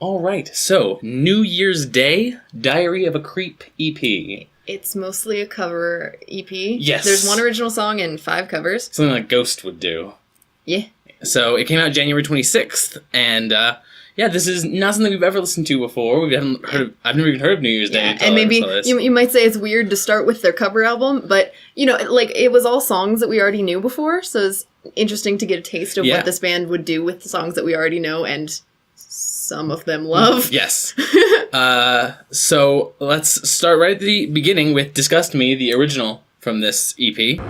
All right, so New Year's Day, Diary of a Creep EP. It's mostly a cover EP. Yes. There's one original song and 5 covers. Something like Ghost would do. Yeah. So it came out January 26th, and this is not something we've ever listened to before. I've never even heard of New Year's Day. And maybe you might say it's weird to start with their cover album, but, it was all songs that we already knew before, so it's interesting to get a taste of what this band would do with the songs that we already know, and some of them love. Yes. So let's start right at the beginning with Disgust Me, the original from this EP.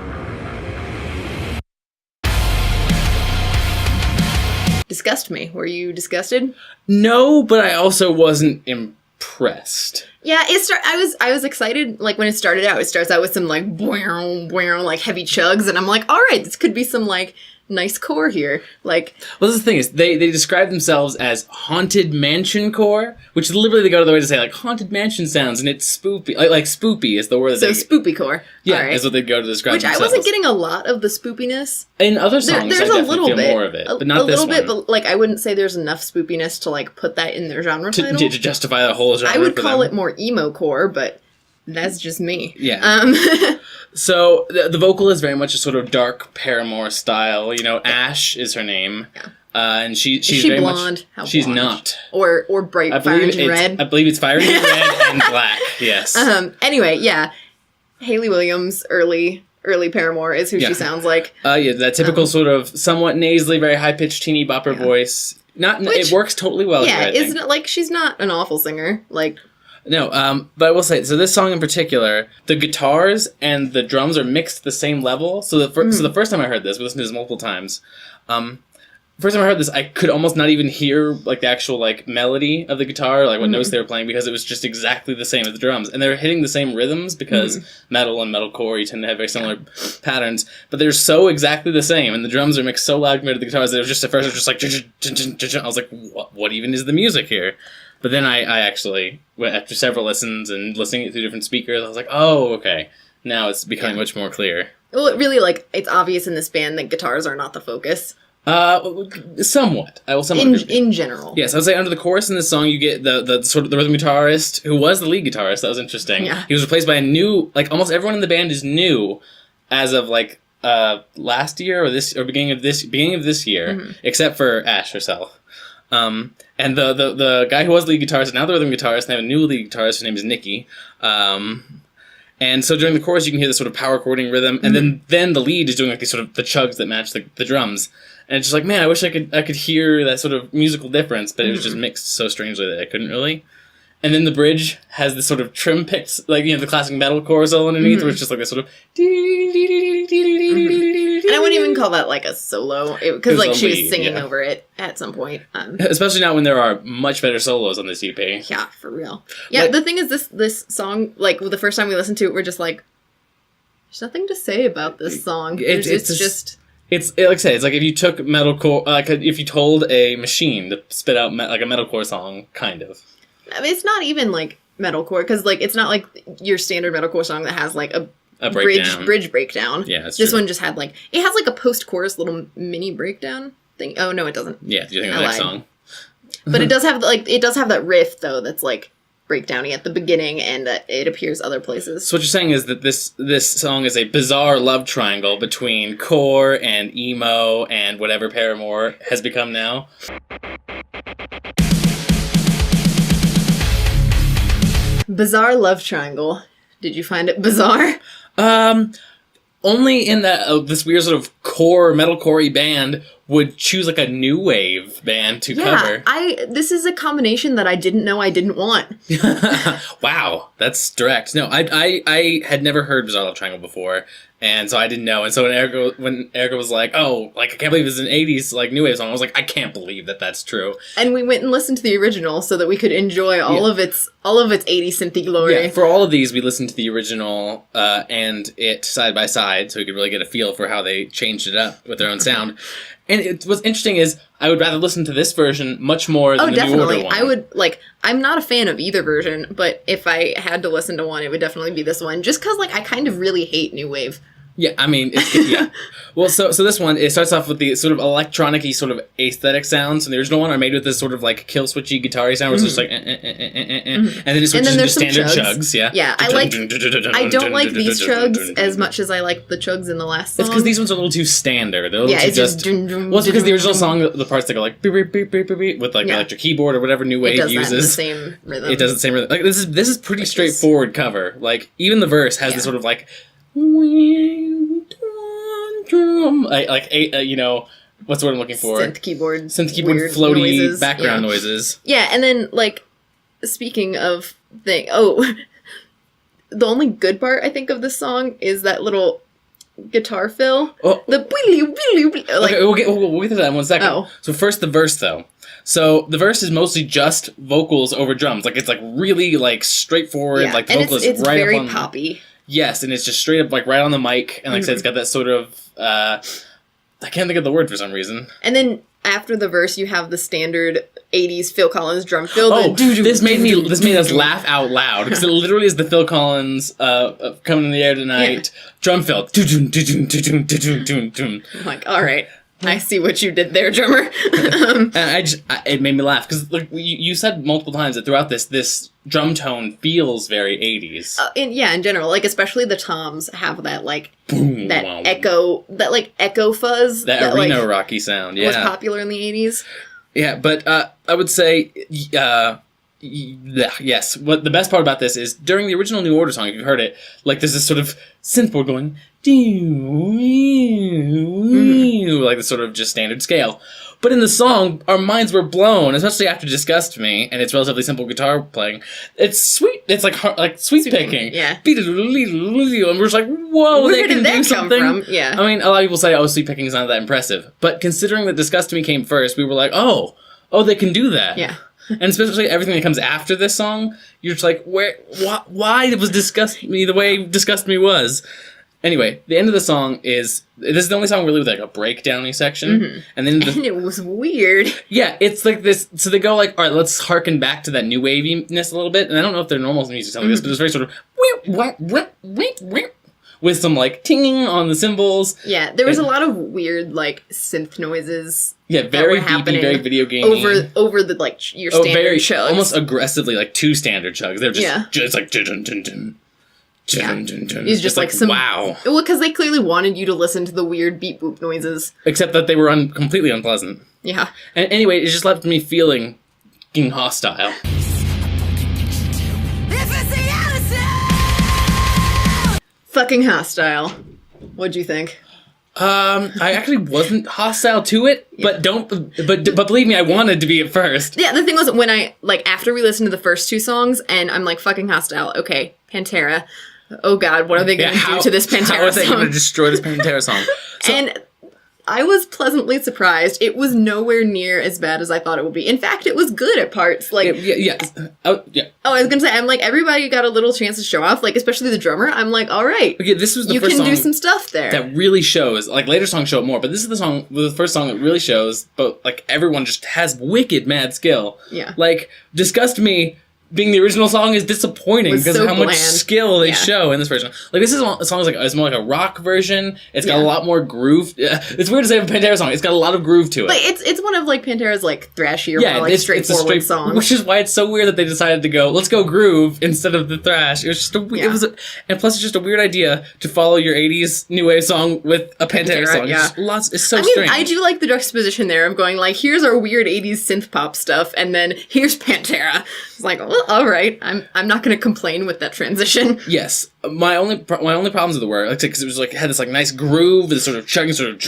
Disgust me. Were you disgusted? No, but I also wasn't impressed. Yeah, I was excited, like, when it started out. It starts out with some, like, boing, boing, like, heavy chugs, and I'm like, all right, this could be some, like, nice core here. Like, well, this is the thing is, they describe themselves as haunted mansion core, which literally they go to the way to say, like, haunted mansion sounds, and it's spoopy. Like spoopy is the word that spoopy core. Yeah, is what they go to describe themselves. Which I wasn't getting a a lot of the spoopiness. In other songs, there's I a little feel bit more of it, but not this one. A little bit, but, like, I wouldn't say there's enough spoopiness to, like, put that in their genre title. To justify the whole genre. I would call it more emo core, but that's just me. Yeah. So the vocal is very much a sort of dark Paramore style. Ash is her name. Yeah. And she's she very blonde? Much. How she's blonde? not. Or bright fire engine red. I believe it's fire engine red and black. Yes. Anyway, yeah. Hayley Williams, early Paramore is who she sounds like. That typical sort of somewhat nasally, very high pitched teeny bopper voice. It works totally well. Yeah, isn't it like she's not an awful singer? Like. No, but I will say, so this song in particular, the guitars and the drums are mixed at the same level. So the first time I heard this, we listened to this multiple times. First time I heard this, I could almost not even hear, like, the actual, like, melody of the guitar, like what notes they were playing, because it was just exactly the same as the drums. And they were hitting the same rhythms, because metal and metalcore, you tend to have very similar patterns, but they're so exactly the same, and the drums are mixed so loud compared to the guitars that it was just, at first, it was just like, I was like, what even is the music here? But then I actually, after several listens and listening through different speakers, I was like, oh, okay. Now it's becoming much more clear. Well, it really, like, it's obvious in this band that guitars are not the focus. Somewhat. I will somewhat in general. Yes, I would say under the chorus in this song, you get the sort of the rhythm guitarist, who was the lead guitarist. That was interesting. Yeah. He was replaced by a new, like, almost everyone in the band is new as of, like, last year or beginning of this year, except for Ash herself. And the guy who was the lead guitarist is now the rhythm guitarist, and they have a new lead guitarist. His name is Nikki. And so during the chorus, you can hear the sort of power chording rhythm, and then the lead is doing, like, these sort of the chugs that match the drums. And it's just like, man, I wish I could hear that sort of musical difference, but it was just mixed so strangely that I couldn't really. And then the bridge has this sort of trim picked, like, the classic metal solo underneath, where it's just like this sort of. And I wouldn't even call that, like, a solo, because, like, she was singing over it at some point. Especially now when there are much better solos on this EP. Yeah, for real. Yeah, the thing is, this song, like, the first time we listened to it, we're just like, there's nothing to say about this song. It's like I say, it's like if you took metalcore, like if you told a machine to spit out like a metalcore song, kind of. I mean, it's not even like metalcore, because, like, it's not like your standard metalcore song that has, like, a bridge breakdown. Yeah, that's this true. one just had, like, it has, like, a post-chorus little mini breakdown thing. Oh no, it doesn't. Yeah, do you think of the next song? But it does have that riff though that's, like, breakdowny at the beginning, and it appears other places. So what you're saying is that this song is a bizarre love triangle between core and emo and whatever Paramore has become now. Bizarre love triangle. Did you find it bizarre? Only in that this weird sort of core metalcore-y band would choose, like, a new wave band to cover. This is a combination that I didn't know I didn't want. Wow, that's direct. No, I had never heard Bizarre Love Triangle before, and so I didn't know. And so when Erika was like, "Oh, like, I can't believe it's an '80s like new wave song," I was like, "I can't believe that that's true." And we went and listened to the original so that we could enjoy all of its 80s synthy glory. Yeah, for all of these, we listened to the original and it side by side, so we could really get a feel for how they changed it up with their own sound. And what's interesting is I would rather listen to this version much more than the New Order one. I would, like, I'm not a fan of either version, but if I had to listen to one, it would definitely be this one. Just because, like, I kind of really hate new wave. Yeah, I mean, yeah. Well, so this one, it starts off with the sort of electronic-y sort of aesthetic sounds, and the original one are made with this sort of like kill switchy guitar-y sound, where it's just like, and then it switches into standard chugs. Yeah, I don't like these chugs as much as I like the chugs in the last song. It's because these ones are a little too standard. They're a little too just. Well, it's because the original song, the parts that go like beep beep beep beep beep beep with like electric keyboard or whatever new wave uses. It does the same rhythm. It does the same rhythm. Like this is pretty straightforward cover. Like even the verse has this sort of like. You know, what's the word I'm looking for? Synth keyboard, floaty noises. Background noises. Yeah, and then like speaking of the only good part I think of this song is that little guitar fill. Oh. The like, okay, we'll get to that in 1 second. Oh. So first the verse though. So the verse is mostly just vocals over drums. Like it's like really like straightforward. Like the vocals it's right very up on, poppy. Yes, and it's just straight up like right on the mic, and like I said, it's got that sort of I can't think of the word for some reason. And then after the verse, you have the standard '80s Phil Collins drum fill. Oh, this made us laugh out loud because it literally is the Phil Collins "Coming in the Air Tonight" drum fill. I'm like, all right. I see what you did there, drummer. And it made me laugh because like you said multiple times that throughout this drum tone feels very 80s. In general, like especially the toms have that like boom, that echo fuzz that arena rocky sound. Yeah, was popular in the 80s. Yeah, but I would say yes. What the best part about this is during the original New Order song, if you've heard it, like there's this sort of synth board going. Like the sort of just standard scale. But in the song, our minds were blown, especially after Disgust Me, and it's relatively simple guitar playing. It's sweet. It's like sweet picking. Yeah. And we're just like, whoa, where they can do something. Come from? Yeah. I mean, a lot of people say, sweet picking is not that impressive. But considering that Disgust Me came first, we were like, oh, they can do that. Yeah. And especially everything that comes after this song, you're just like, why was Disgust Me the way Disgust Me was? Anyway, the end of the song is... This is the only song really with, like, a breakdowny section. Mm-hmm. And then it was weird. Yeah, it's like this... So they go like, all right, let's harken back to that new waviness a little bit. And I don't know if their normal music sounds like this, but it's very sort of... With some, like, tinging on the cymbals. Yeah, there was a lot of weird, like, synth noises. Yeah, very beepy, very video gamey. Over the, like, your standard chugs. Almost aggressively, like, two standard chugs. They're just like... Yeah. He's just like some... Wow. Well, because they clearly wanted you to listen to the weird beep boop noises. Except that they were completely unpleasant. Yeah. And anyway, it just left me feeling fucking hostile. Fucking hostile. What'd you think? I actually wasn't hostile to it, but believe me, I wanted to be at first. Yeah, the thing was when after we listened to the first two songs and I'm like, fucking hostile, okay, Pantera. Oh god, what are they going to do to this Pantera song? How are they going to destroy this Pantera song? And I was pleasantly surprised. It was nowhere near as bad as I thought it would be. In fact, it was good at parts. Like, yeah. Oh, I was going to say, I'm like, everybody got a little chance to show off, like, especially the drummer. I'm like, all right. Okay, this was the first song. You can do some stuff there. That really shows. Like, later songs show it more, but this is the first song that really shows, but, like, everyone just has wicked mad skill. Yeah. Like, Disgust Me... being the original song is disappointing because of how much skill they show in this version. Like this is a song it's more like a rock version. It's got a lot more groove. It's weird to say a Pantera song. It's got a lot of groove to it. But it's one of like Pantera's like thrashier, more like straightforward songs. Which is why it's so weird that they decided to go, let's go groove instead of the thrash. It was just and plus it's just a weird idea to follow your 80s new wave song with a Pantera song. Yeah. It's so strange. I do like the juxtaposition there of going like, here's our weird 80s synth pop stuff, and then here's Pantera. It's like, well, all right. I'm not going to complain with that transition. Yes, my only problems with the word, like, because it was like had this like nice groove, this sort of chugging, sort of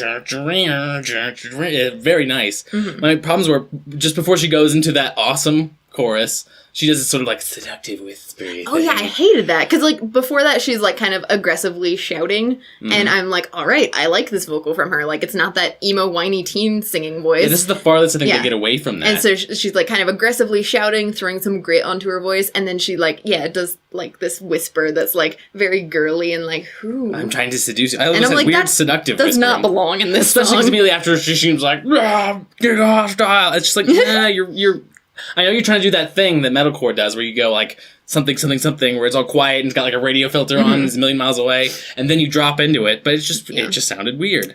very nice. Mm-hmm. My problems were just before she goes into that awesome chorus. She does this sort of like seductive whispery. Oh yeah, I hated that because like before that she's like kind of aggressively shouting, and I'm like, all right, I like this vocal from her. Like it's not that emo whiny teen singing voice. Yeah, this is the farthest I think they get away from that. And so she's like kind of aggressively shouting, throwing some grit onto her voice, and then she like does like this whisper that's like very girly and like, "Ooh, I'm trying to seduce you." I almost like weird seductive. Does not belong in this song. Especially immediately after she seems like, "Get hostile." It's just like, nah, you're. I know you're trying to do that thing that metalcore does, where you go like something, something, something, where it's all quiet and it's got like a radio filter on, and it's a million miles away, and then you drop into it. But it just sounded weird.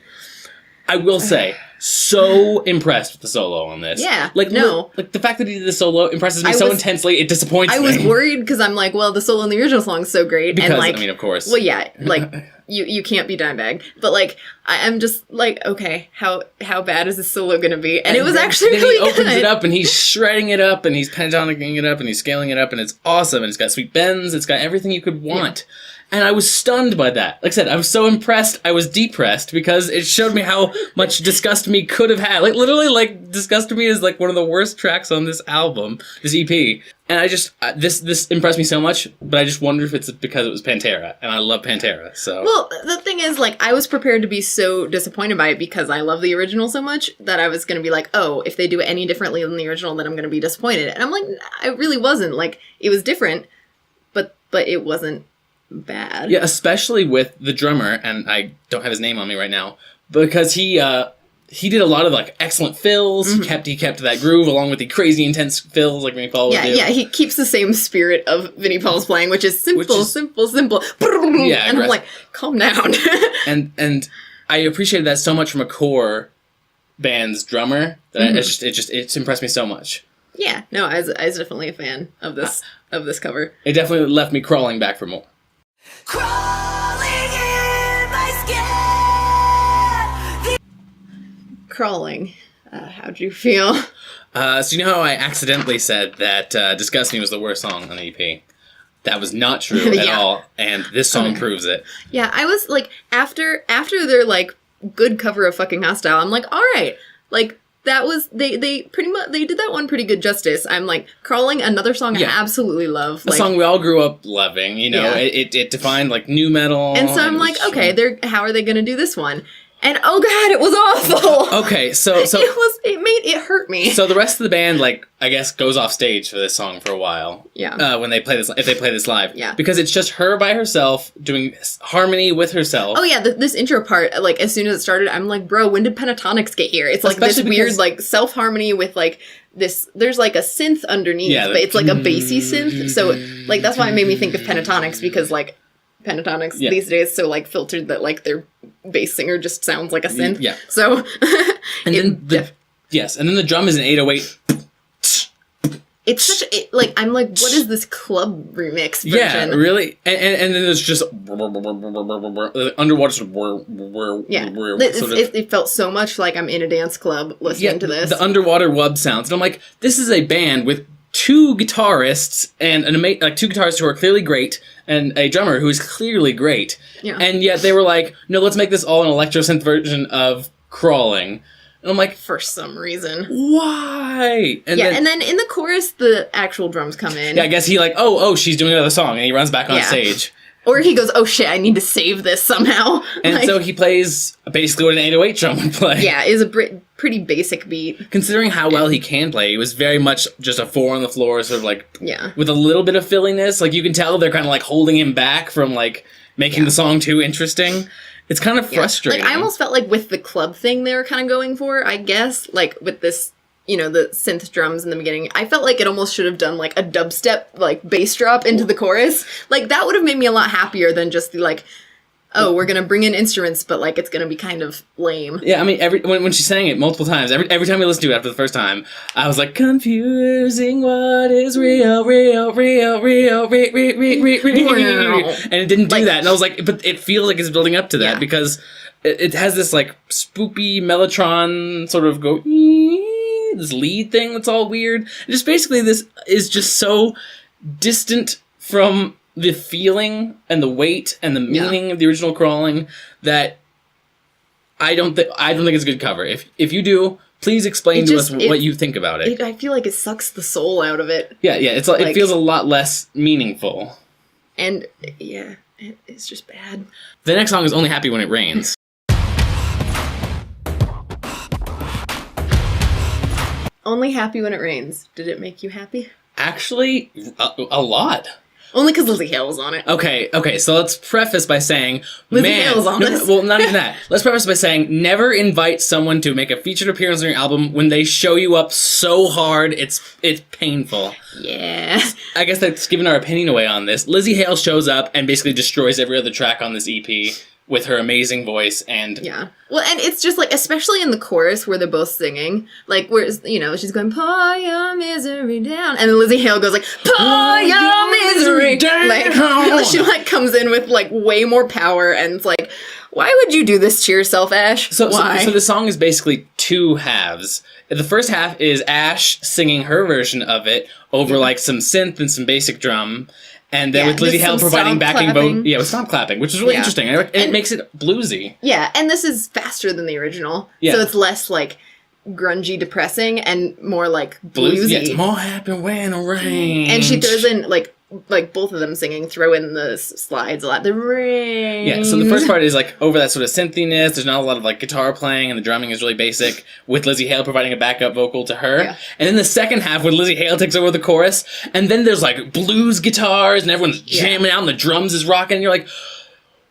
I will say, so impressed with the solo on this. Yeah, like the fact that he did the solo impresses me so intensely. It disappoints me. I was worried because I'm like, well, the solo in the original song is so great, because, and like, I mean, of course. Well, yeah, like you can't be Dimebag, but like I'm just like, okay, how bad is this solo gonna be? And it was actually really good. He opens it up and he's shredding it up and he's pentatonicking it up and he's scaling it up and it's awesome and it's got sweet bends. It's got everything you could want. Yeah. And I was stunned by that. Like I said, I was so impressed, I was depressed because it showed me how much Disgust Me could have had. Like, literally, like, Disgust Me is, like, one of the worst tracks on this album, this EP. And I just, this impressed me so much, but I just wonder if it's because it was Pantera, and I love Pantera, so. Well, the thing is, like, I was prepared to be so disappointed by it because I love the original so much that I was going to be like, oh, if they do it any differently than the original, then I'm going to be disappointed. And I'm like, I really wasn't. Like, it was different, but it wasn't bad. Yeah, especially with the drummer, and I don't have his name on me right now, because he did a lot of like excellent fills. Mm-hmm. He kept that groove along with the crazy intense fills like Vinnie Paul would do. Yeah, he keeps the same spirit of Vinnie Paul's playing, which is simple. Yeah, and I'm like, calm down. and I appreciated that so much from a core band's drummer that it's impressed me so much. Yeah, no, I was definitely a fan of this cover. It definitely left me crawling back for more. Crawling in my skin. Crawling. How'd you feel? So you know how I accidentally said that Disgust Me was the worst song on the EP? That was not true at all, and this song proves it. Yeah, I was like, after their like good cover of Fucking Hostile, I'm like, all right, like that was they pretty much they did that one pretty good justice. I'm like, Crawling, another song I absolutely love. A song we all grew up loving, you know. Yeah. It defined like new metal. And so I'm like, okay, how are they going to do this one? And oh god, it was awful. Okay, so it hurt me. So the rest of the band, like, I guess, goes off stage for this song for a while. Yeah. When they play this, if they play this live. Yeah. Because it's just her by herself doing harmony with herself. Oh yeah, this intro part, like as soon as it started, I'm like, bro, when did Pentatonics get here? It's like especially this weird like self harmony with like this. There's like a synth underneath, but it's like a bassy synth. So like that's why it made me think of Pentatonics because like Pentatonics these days so like filtered that like their bass singer just sounds like a synth. Yeah. So and then and then the drum is an 808. It's such like I'm like, what is this club remix version? Yeah, really. And then there's just underwater. Yeah, it felt so much like I'm in a dance club listening to this. The underwater wub sounds, and I'm like, this is a band with two guitarists and two guitarists who are clearly great and a drummer who is clearly great. Yeah. And yet they were like, no, let's make this all an electro synth version of Crawling. And I'm like, for some reason. Why? And then in the chorus, the actual drums come in. Yeah, I guess he like, oh, she's doing another song, and he runs back on stage. Or he goes, oh shit, I need to save this somehow. And so he plays basically what an 808 drum would play. Yeah, it is a pretty basic beat. Considering how well he can play, he was very much just a 4 on the floor, sort of like, with a little bit of filliness. Like, you can tell they're kind of like holding him back from like making the song too interesting. It's kind of frustrating. Like, I almost felt like with the club thing they were kind of going for, I guess, like with this, you know, the synth drums in the beginning, I felt like it almost should have done like a dubstep, like bass drop into the chorus. Like that would have made me a lot happier than just the like, oh, we're going to bring in instruments, but like it's going to be kind of lame. Yeah, I mean, when she sang it multiple times, every time we listened to it after the first time, I was like, confusing what is real. And it didn't do that. And I was like, but it feels like it's building up to that because it has this like spoopy Mellotron sort of go, this lead thing that's all weird. And just basically this is just so distant from the feeling and the weight and the meaning of the original Crawling that I don't think it's a good cover. If you do, please explain to us what you think about it. I feel like it sucks the soul out of it. Yeah, it's like, it feels a lot less meaningful. And it's just bad. The next song is Only Happy When It Rains. Only Happy When It Rains. Did it make you happy? Actually, a lot. Only because Lizzie Hale was on it. Okay, so let's preface by saying, Lizzie Hale's on this. Well, not even that. Let's preface by saying, never invite someone to make a featured appearance on your album when they show you up so hard, it's painful. Yeah. I guess that's giving our opinion away on this. Lizzie Hale shows up and basically destroys every other track on this EP with her amazing voice and... Yeah. Well, and it's just, like, especially in the chorus where they're both singing, like, where, you know, she's going, pour your misery down, and then Lizzie Hale goes, like, pour your misery down! Like, she, like, comes in with, like, way more power, and it's like, why would you do this to yourself, Ash? Why? So the song is basically two halves. The first half is Ash singing her version of it over, like, some synth and some basic drum, and then with Lizzie Hale providing backing vocals. Yeah, with stomp clapping, which is really interesting. And it makes it bluesy. Yeah, and this is faster than the original. Yeah. So it's less, like, grungy, depressing, and more, like, bluesy. Yeah, it's more happy when it rains. And she throws in, like both of them singing, throw in the slides a lot. The rain. Yeah, so the first part is, like, over that sort of synthiness. There's not a lot of, like, guitar playing, and the drumming is really basic, with Lizzie Hale providing a backup vocal to her. Yeah. And then the second half, when Lizzie Hale takes over the chorus, and then there's, like, blues guitars, and everyone's jamming out, and the drums is rocking, and you're like,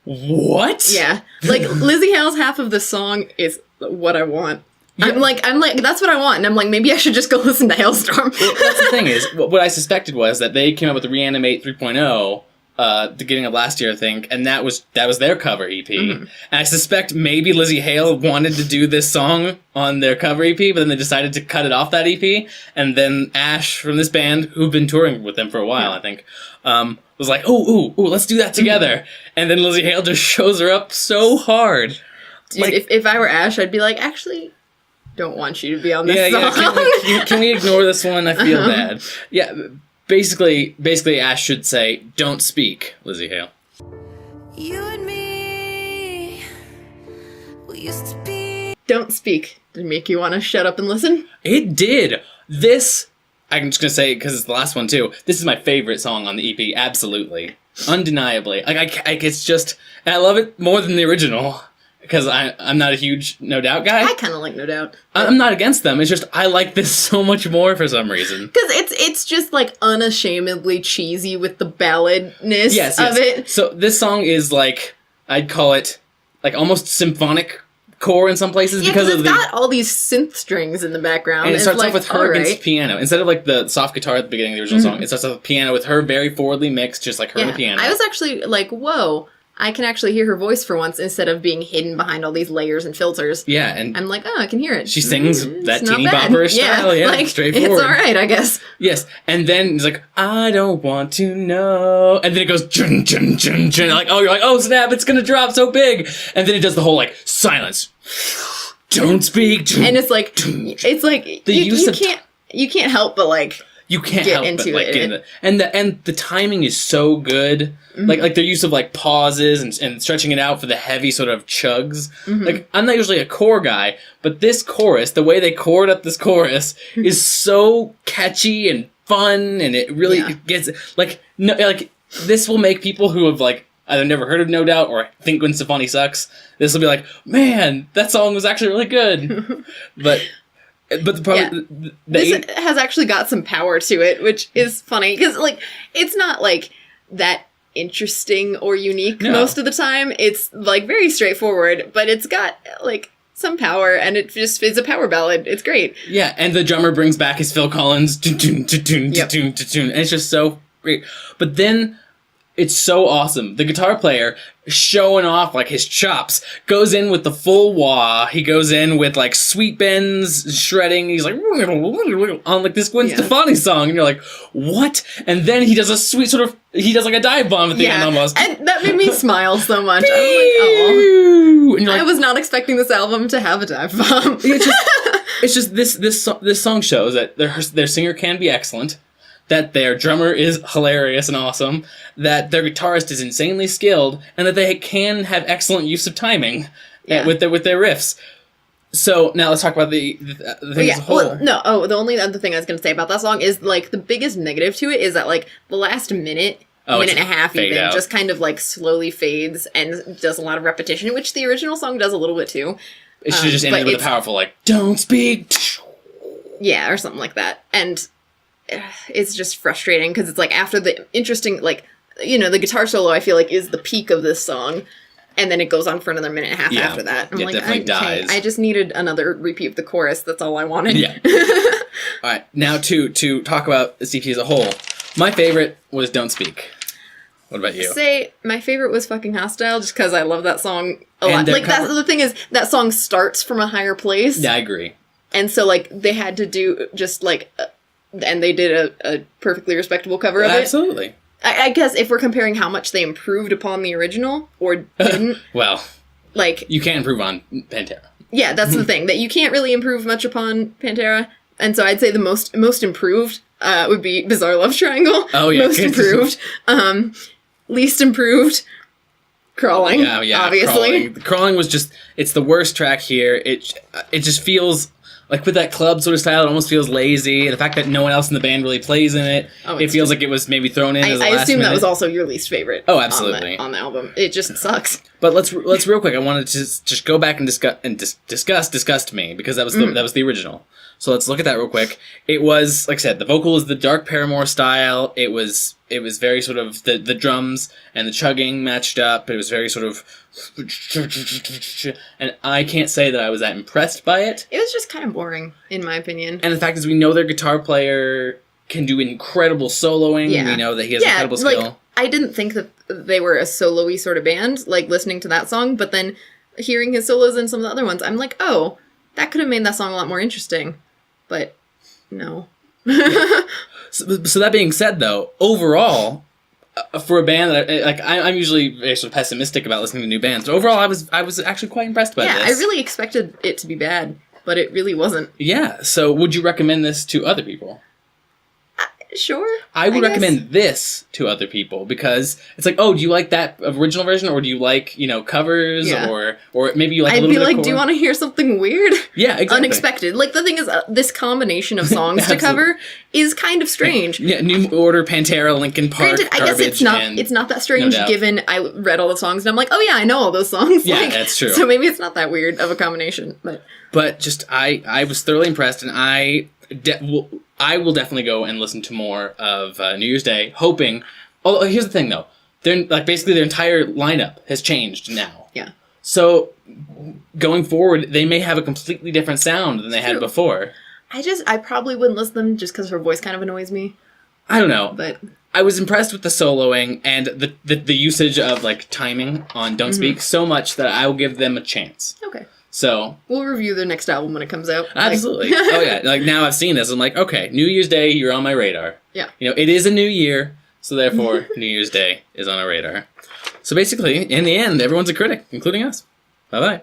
what? Yeah. Like, Lizzie Hale's half of the song is what I want. Yeah. I'm like, that's what I want. And I'm like, maybe I should just go listen to Hailstorm. Well, that's the thing is, what I suspected was that they came up with the Reanimate 3.0, the beginning of last year, I think, and that was their cover EP. Mm-hmm. And I suspect maybe Lizzie Hale wanted to do this song on their cover EP, but then they decided to cut it off that EP. And then Ash from this band, who've been touring with them for a while, I think, was like, ooh, let's do that together. Mm-hmm. And then Lizzie Hale just shows her up so hard. Dude, like, if I were Ash, I'd be like, actually... don't want you to be on this song. Can we ignore this one? I feel bad. Yeah, basically Ash should say, don't speak, Lizzie Hale. You and me, we used to be... Don't speak. Did it make you want to shut up and listen? It did. This, I'm just going to say, because it's the last one too, this is my favorite song on the EP, absolutely. Undeniably. Like, it's just, and I love it more than the original. Because I'm not a huge No Doubt guy. I kind of like No Doubt. I'm not against them. It's just I like this so much more for some reason. Because it's just like unashamedly cheesy with the balladness of it. So this song is like, I'd call it like almost symphonic core in some places because of it's got all these synth strings in the background. And it starts off with her against piano. Instead of like the soft guitar at the beginning of the original song, it starts off with piano with her very forwardly mixed, just like her and the piano. I was actually like, whoa. I can actually hear her voice for once instead of being hidden behind all these layers and filters. Yeah, and I'm like, oh, I can hear it. She sings that teeny bopper style, like, straightforward. It's alright, I guess. Yes, and then it's like, I don't want to know. And then it goes, chun, chun, chun, chun. Like, oh, you're like, oh, snap, it's gonna drop so big. And then it does the whole, like, silence. Don't speak. And it's like you can't help but, like... You can't help but like get into it. And the timing is so good. Mm-hmm. Like their use of like pauses and stretching it out for the heavy sort of chugs. Mm-hmm. Like I'm not usually a core guy, but this chorus, the way they chord up this chorus is so catchy and fun, and it really gets like this will make people who have like either never heard of No Doubt or think Gwen Stefani sucks. This will be like, man, that song was actually really good. But the problem... This has actually got some power to it, which is funny. Because, like, it's not, like, that interesting or unique most of the time. It's, like, very straightforward. But it's got, like, some power. And it just is a power ballad. It's great. Yeah, and the drummer brings back his Phil Collins. And it's just so great. But then... It's so awesome. The guitar player showing off like his chops goes in with the full wah. He goes in with like sweet bends, shredding. He's like on like this Gwen Stefani song, and you're like, what? And then he does a sweet sort of like a dive bomb at the end almost. And that made me smile so much. I was like, oh, I was not expecting this album to have a dive bomb. It's just this song shows that their singer can be excellent. That their drummer is hilarious and awesome, that their guitarist is insanely skilled, and that they can have excellent use of timing with their riffs. So now let's talk about the thing as a whole. The only other thing I was going to say about that song is like the biggest negative to it is that like the last minute and a half even just kind of like slowly fades and does a lot of repetition, which the original song does a little bit too. It should just ended with a powerful like, don't speak. Yeah, or something like that. And it's just frustrating because it's like after the interesting, like, you know, the guitar solo I feel like is the peak of this song, and then it goes on for another minute and a half after that. I'm like, I just needed another repeat of the chorus. That's all I wanted. Yeah. All right, now to talk about the EP as a whole, my favorite was "Don't Speak." What about you? Say my favorite was "Fucking Hostile" just because I love that song a lot. Like that's the thing is that song starts from a higher place. Yeah, I agree. And so like they had to do just like, and they did a perfectly respectable cover of it. Absolutely. I guess if we're comparing how much they improved upon the original or didn't, well, like you can't improve on Pantera. Yeah, that's the thing, that you can't really improve much upon Pantera. And so I'd say the most improved would be Bizarre Love Triangle. Oh yeah, most improved. Least improved, Crawling. Yeah, obviously. Crawling was just, it's the worst track here. It just feels like with that club sort of style, it almost feels lazy. The fact that no one else in the band really plays in it, it feels like it was maybe thrown in as a last minute. I assume that was also your least favorite. Oh, absolutely. On the album. It just sucks. But let's real quick. I wanted to just go back and discuss Disgust Me, because that was the original. So let's look at that real quick. It was, like I said, the vocal was the dark Paramore style. It was very sort of, the drums and the chugging matched up. It was very sort of, and I can't say that I was that impressed by it. It was just kind of boring, in my opinion. And the fact is, we know their guitar player can do incredible soloing. Yeah. We know that he has incredible skill. Like, I didn't think that they were a solo-y sort of band, like listening to that song, but then hearing his solos in some of the other ones, I'm like, oh, that could have made that song a lot more interesting. But no. So that being said, though, overall, for a band that I'm usually very sort of pessimistic about listening to new bands, but overall, I was actually quite impressed by this. Yeah, I really expected it to be bad, but it really wasn't. Yeah. So, would you recommend this to other people? Sure. I would recommend this to other people, because it's like, oh, do you like that original version, or do you like, covers, or maybe you like a little bit of core? Do you want to hear something weird? Yeah, exactly. Unexpected. Like, the thing is, this combination of songs to cover is kind of strange. Yeah, New Order, Pantera, Linkin Park, Granted, I guess it's not that strange, given I read all the songs and I'm like, oh yeah, I know all those songs. Yeah, that's true. So maybe it's not that weird of a combination, But just, I was thoroughly impressed, and I will definitely go and listen to more of New Year's Day, hoping... Oh, here's the thing, though. Basically, their entire lineup has changed now. Yeah. So, going forward, they may have a completely different sound than they had before. I probably wouldn't listen to them just because her voice kind of annoys me. I don't know. But I was impressed with the soloing and the usage of, timing on Don't Speak so much that I will give them a chance. Okay. So we'll review their next album when it comes out. Absolutely. Oh yeah. Now I've seen this. I'm like, okay, New Year's Day, you're on my radar. Yeah. It is a new year, so therefore New Year's Day is on our radar. So basically, in the end, everyone's a critic, including us. Bye-bye.